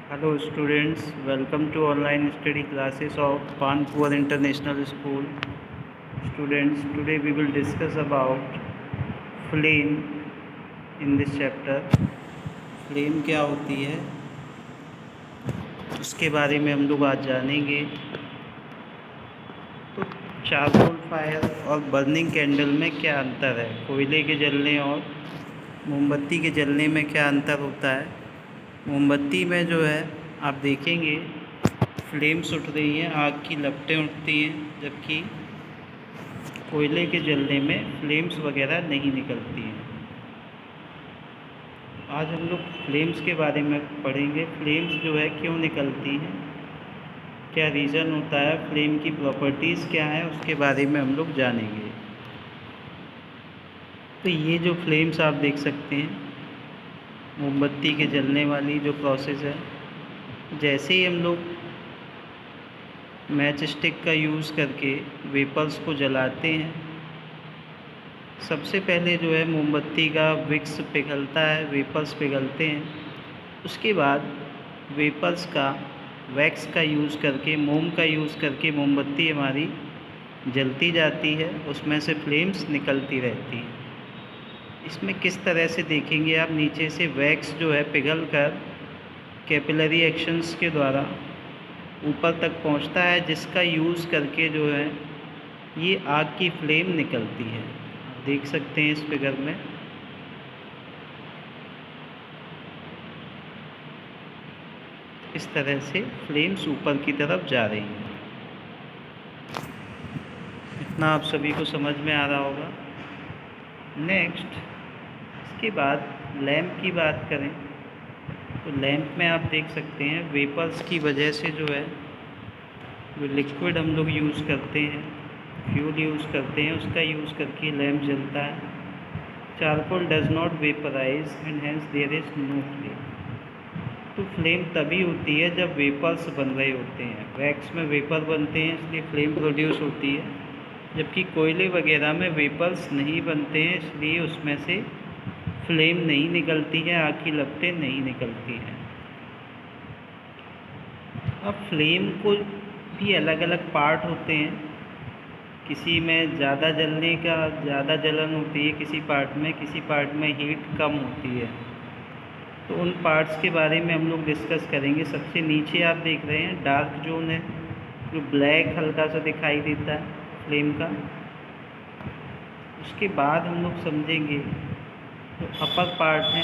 Hello students, welcome to online study classes of Kanpur International School. Students, today we will discuss about flame in this chapter. Flame क्या होती है उसके बारे में हम लोग आज जानेंगे। तो चारकोल फायर और बर्निंग कैंडल में क्या अंतर है, कोयले के जलने और मोमबत्ती के जलने में क्या अंतर होता है। मोमबत्ती में जो है आप देखेंगे फ्लेम्स उठ रही हैं, आग की लपटें उठती हैं, जबकि कोयले के जलने में फ्लेम्स वगैरह नहीं निकलती हैं। आज हम लोग फ्लेम्स के बारे में पढ़ेंगे। फ्लेम्स जो है क्यों निकलती हैं, क्या रीज़न होता है, फ्लेम की प्रॉपर्टीज़ क्या है, उसके बारे में हम लोग जानेंगे। तो ये जो फ्लेम्स आप देख सकते हैं, मोमबत्ती के जलने वाली जो प्रोसेस है, जैसे ही हम लोग मैच स्टिक का यूज़ करके वेपर्स को जलाते हैं, सबसे पहले जो है मोमबत्ती का विक्स पिघलता है, वेपर्स पिघलते हैं। उसके बाद वेपर्स का वैक्स का यूज़ करके, मोम का यूज़ करके मोमबत्ती हमारी जलती जाती है, उसमें से फ्लेम्स निकलती रहती हैं। इसमें किस तरह से देखेंगे आप, नीचे से वैक्स जो है पिघल कर कैपिलरी एक्शंस के द्वारा ऊपर तक पहुंचता है, जिसका यूज़ करके जो है ये आग की फ्लेम निकलती है। देख सकते हैं इस फिगर में। इस तरह से फ्लेम्स ऊपर की तरफ जा रही हैं। इतना आप सभी को समझ में आ रहा होगा। नेक्स्ट, इसके बाद लैंप की बात करें तो लैंप में आप देख सकते हैं वेपर्स की वजह से जो है जो लिक्विड हम लोग यूज़ करते हैं, फ्यूल यूज़ करते हैं, उसका यूज़ करके लैंप जलता है। Charcoal does not vaporise and hence there is no flame. तो फ्लेम तभी होती है जब वेपर्स बन रहे होते हैं। वैक्स में वेपर बनते हैं, इसलिए फ्लेम प्रोड्यूस होती है, जबकि कोयले वगैरह में वेपर्स नहीं बनते हैं, इसलिए उसमें से फ्लेम नहीं निकलती है, आग की लपटें नहीं निकलती हैं। अब फ्लेम को भी अलग अलग पार्ट होते हैं। किसी में ज़्यादा जलने का ज़्यादा जलन होती है, किसी पार्ट में हीट कम होती है। तो उन पार्ट्स के बारे में हम लोग डिस्कस करेंगे। सबसे नीचे आप देख रहे हैं डार्क जोन है, जो ब्लैक हल्का सा दिखाई देता है फ्लेम का। उसके बाद हम लोग समझेंगे जो अपर पार्ट है,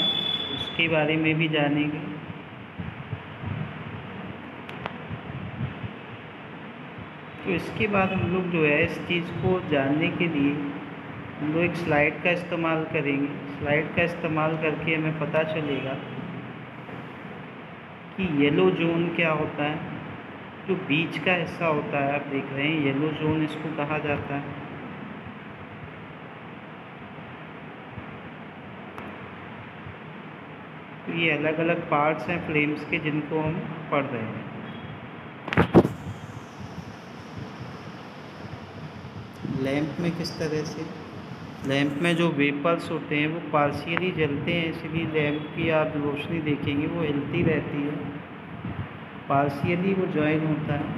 उसके बारे में भी जानेंगे। तो इसके बाद हम लोग जो है इस चीज़ को जानने के लिए हम लोग एक स्लाइड का इस्तेमाल करेंगे। स्लाइड का इस्तेमाल करके हमें पता चलेगा कि येलो जोन क्या होता है। जो बीच का हिस्सा होता है, आप देख रहे हैं येलो जोन इसको कहा जाता है। तो ये अलग अलग पार्ट्स हैं फ्लेम्स के, जिनको हम पढ़ रहे हैं। लैंप में किस तरह से, लैंप में जो वेपर्स होते हैं वो पार्शियली जलते हैं, इसलिए लैंप की आप रोशनी देखेंगे वो हिलती रहती है, पार्शियली वो ज्वाइन होता है।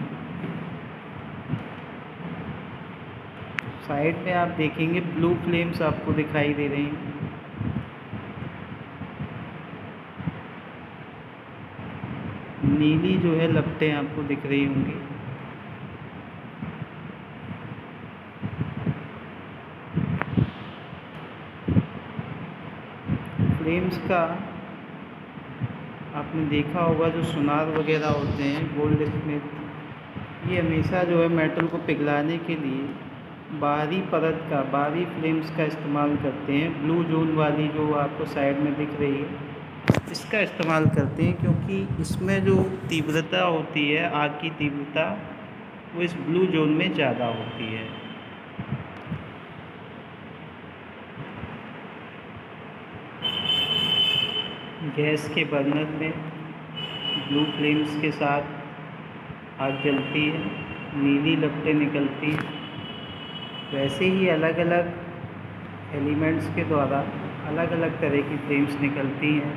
साइड में आप देखेंगे ब्लू फ्लेम्स आपको दिखाई दे रही हैं। नीली जो है लपटें आपको दिख रही होंगी। फ्लेम्स का आपने देखा होगा, जो सुनार वगैरह होते हैं, गोल्ड स्मिथ, ये हमेशा जो है मेटल को पिघलाने के लिए बाहरी परत का, बाहरी फ्लेम्स का इस्तेमाल करते हैं। ब्लू जोन वाली जो आपको साइड में दिख रही है, इसका इस्तेमाल करते हैं, क्योंकि इसमें जो तीव्रता होती है, आग की तीव्रता, वो इस ब्लू जोन में ज़्यादा होती है। गैस के बर्नर में ब्लू फ्लेम्स के साथ आग जलती है, नीली लपटें निकलती हैं। वैसे ही अलग अलग एलिमेंट्स के द्वारा अलग अलग तरह की फ्लेम्स निकलती हैं।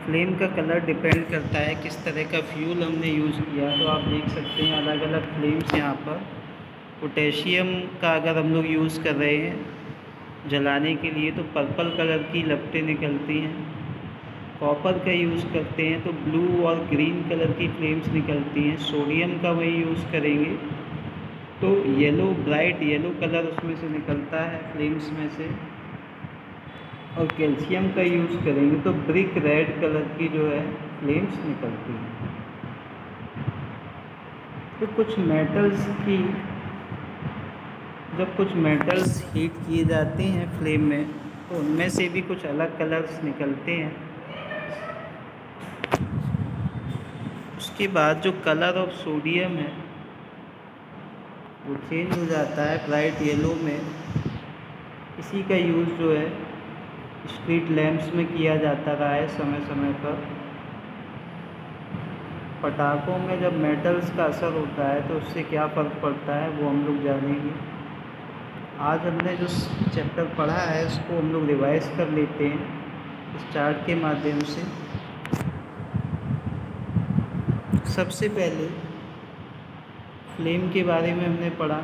फ्लेम का कलर डिपेंड करता है किस तरह का फ्यूल हमने यूज़ किया। तो आप देख सकते हैं अलग अलग फ्लेम्स यहाँ पर। पोटेशियम का अगर हम लोग यूज़ कर रहे हैं जलाने के लिए तो पर्पल कलर की लपटें निकलती हैं। कॉपर का यूज़ करते हैं तो ब्लू और ग्रीन कलर की फ्लेम्स निकलती हैं। सोडियम का वही यूज़ करेंगे तो येलो, ब्राइट येलो कलर उसमें से निकलता है फ्लेम्स में से। और कैल्शियम का यूज़ करेंगे तो ब्रिक रेड कलर की जो है फ्लेम्स निकलती हैं। तो कुछ मेटल्स की जब कुछ मेटल्स हीट किए जाते हैं फ्लेम में तो उनमें से भी कुछ अलग कलर्स निकलते हैं। उसके बाद जो कलर ऑफ सोडियम है वो चेंज हो जाता है ब्राइट येलो में। इसी का यूज़ जो है स्ट्रीट लैंप्स में किया जाता रहा है समय समय पर। पटाखों में जब मेटल्स का असर होता है तो उससे क्या फ़र्क पड़ता है वो हम लोग जानेंगे। आज हमने जो चैप्टर पढ़ा है उसको हम लोग रिवाइज कर लेते हैं इस चार्ट के माध्यम से। सबसे पहले फ्लेम के बारे में हमने पढ़ा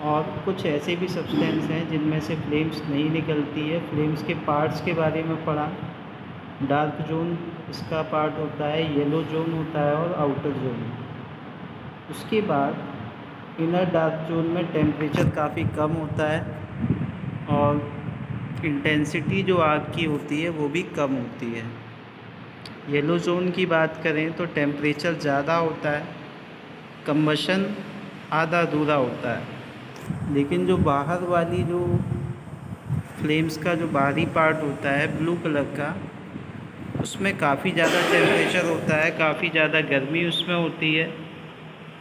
और कुछ ऐसे भी सब्सटेंस हैं जिनमें से फ्लेम्स नहीं निकलती है। फ्लेम्स के पार्ट्स के बारे में पढ़ा। डार्क जोन इसका पार्ट होता है, येलो जोन होता है और आउटर जोन। उसके बाद इनर डार्क जोन में टेम्परेचर काफ़ी कम होता है और इंटेंसिटी जो आग की होती है वो भी कम होती है। येलो जोन की बात करें तो टेम्परेचर ज़्यादा होता है, कंबशन आधा अधूरा होता है। लेकिन जो बाहर वाली जो फ्लेम्स का जो बाहरी पार्ट होता है ब्लू कलर का, उसमें काफ़ी ज़्यादा टेम्परेचर होता है, काफ़ी ज़्यादा गर्मी उसमें होती है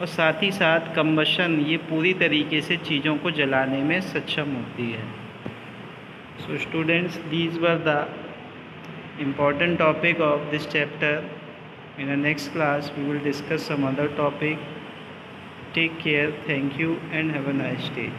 और साथ ही साथ कंबशन ये पूरी तरीके से चीज़ों को जलाने में सक्षम होती है। So students, these were the important topic of this chapter. In the next class we will discuss some other topic. Take care, thank you and have a nice day.